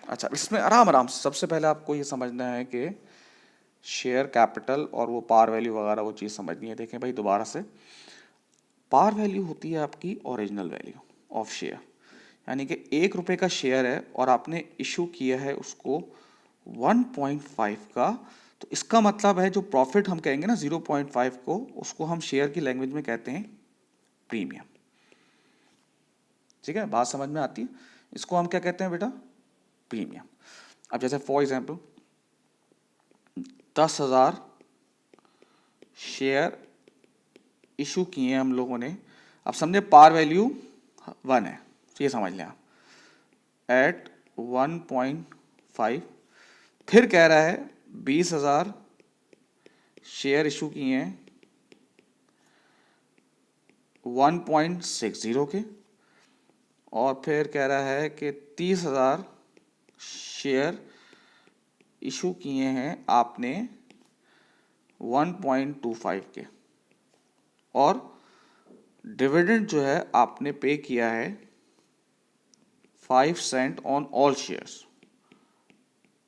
अच्छा, इसमें आराम आराम से सबसे पहले आपको ये समझना है कि शेयर कैपिटल और वो पार वैल्यू वगैरह वो चीज़ समझनी है। देखें भाई दोबारा से, पार वैल्यू होती है आपकी ओरिजिनल वैल्यू ऑफ शेयर, यानी कि 1 रुपये का शेयर है और आपने इशू किया है उसको 1.5 का, तो इसका मतलब है जो प्रॉफिट हम कहेंगे ना 0.5 को, उसको हम शेयर की लैंग्वेज में कहते हैं प्रीमियम। ठीक है, बात समझ में आती है? इसको हम क्या कहते हैं बेटा? प्रीमियम। अब जैसे फॉर एग्जाम्पल 10,000 शेयर इशू किए हैं हम लोगों ने, अब समझे पार वैल्यू 1 है, तो ये समझ लें आप, एट 1.5। फिर कह रहा है 20,000 शेयर इशू किए हैं 1.60 के, और फिर कह रहा है कि 30,000 शेयर इशू किए हैं आपने 1.25 के, और डिविडेंड जो है आपने पे किया है 5 सेंट ऑन ऑल शेयर्स।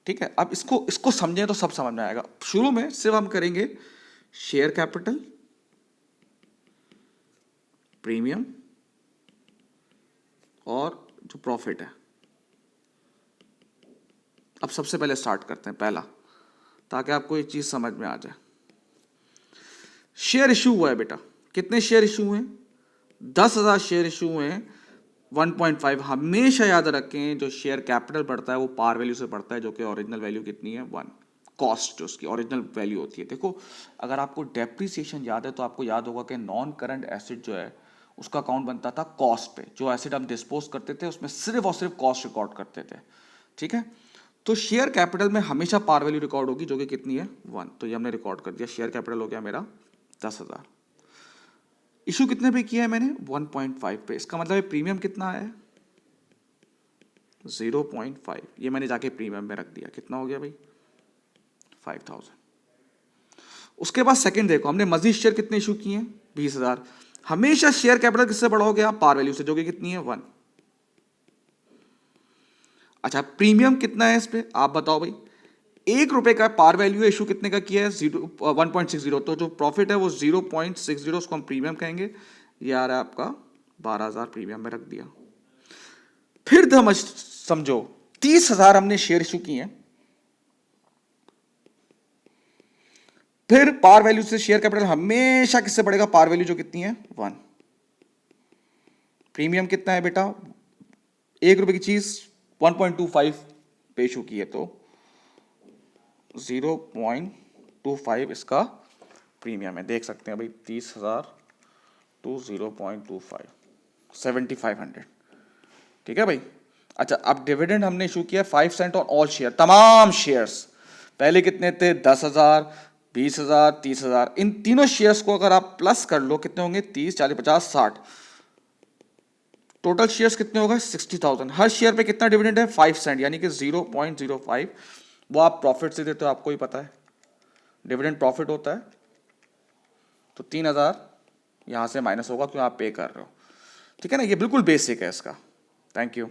ठीक है, अब इसको इसको समझें तो सब समझ में आएगा। शुरू में सिर्फ हम करेंगे शेयर कैपिटल, प्रीमियम और जो प्रॉफिट है। अब सबसे पहले स्टार्ट करते हैं पहला, ताकि आपको ये चीज समझ में आ जाए। शेयर इशू हुआ है बेटा, कितने शेयर इशू हुए? 10,000 शेयर इशू हुए हैं 1.5। हमेशा याद रखें जो शेयर कैपिटल बढ़ता है वो पार वैल्यू से बढ़ता है, जो कि ओरिजिनल वैल्यू कितनी है? 1। कॉस्ट जो उसकी ओरिजिनल वैल्यू होती है। देखो, अगर आपको डेप्रिसिएशन याद है तो आपको याद होगा कि नॉन करंट एसेट जो है उसका अकाउंट बनता था कॉस्ट पे। जो एसेट हम डिस्पोज करते थे उसमें सिर्फ और सिर्फ कॉस्ट रिकॉर्ड करते थे। ठीक है, तो शेयर कैपिटल में हमेशा पार वैल्यू रिकॉर्ड होगी, जो कि कितनी है? 1। तो ये हमने रिकॉर्ड कर दिया, शेयर कैपिटल हो गया मेरा 10,000। इशू कितने पे किया है मैंने? 1.5 पे। इसका मतलब प्रीमियम कितना है? 0.5। ये मैंने जाके प्रीमियम में रख दिया। कितना हो गया भाई? 5,000। उसके बाद सेकंड देखो, हमने मजीद शेयर कितने इशू किए हैं? 20,000। हमेशा शेयर कैपिटल किससे बड़ा हो गया? पार वैल्यू से, जो कि कितनी है? 1। अच्छा, प्रीमियम कितना है इस पे आप बताओ भाई? 1 रुपए का पार वैल्यू इशू कितने का किया है? 1.60। तो जो प्रॉफिट है वो 0.60, उसको हम प्रीमियम कहेंगे। ये आ रहा है आपका 12,000, प्रीमियम में रख दिया। फिर समझो 30,000 हमने शेयर इशू किए हैं, फिर पार वैल्यू से शेयर कैपिटल हमेशा किससे बढ़ेगा? पार वैल्यू, जो कितनी है? 1। प्रीमियम कितना है बेटा? 1 रुपए की चीज 1.25 पे इशू की है, तो 0.25 इसका प्रीमियम है। देख सकते हैं भाई, 30,000 टू 0.25, 7,500। ठीक है भाई। अच्छा, अब डिविडेंड हमने इशू किया 5 सेंट ऑन ऑल शेयर, तमाम शेयर्स। पहले कितने थे? 10,000, 20,000, 30,000। इन तीनों शेयर्स को अगर आप प्लस कर लो, कितने होंगे? 30, 40, 50, 60। टोटल शेयर्स कितने होगा? 60,000। हर शेयर पे कितना डिविडेंड है? 5 सेंट, यानी कि 0.05। वो आप प्रॉफिट से देते हो, आपको ही पता है डिविडेंड प्रॉफिट होता है, तो 3,000 यहां से माइनस होगा क्यों आप पे कर रहे हो। ठीक है ना, ये बिल्कुल बेसिक है इसका। Thank you.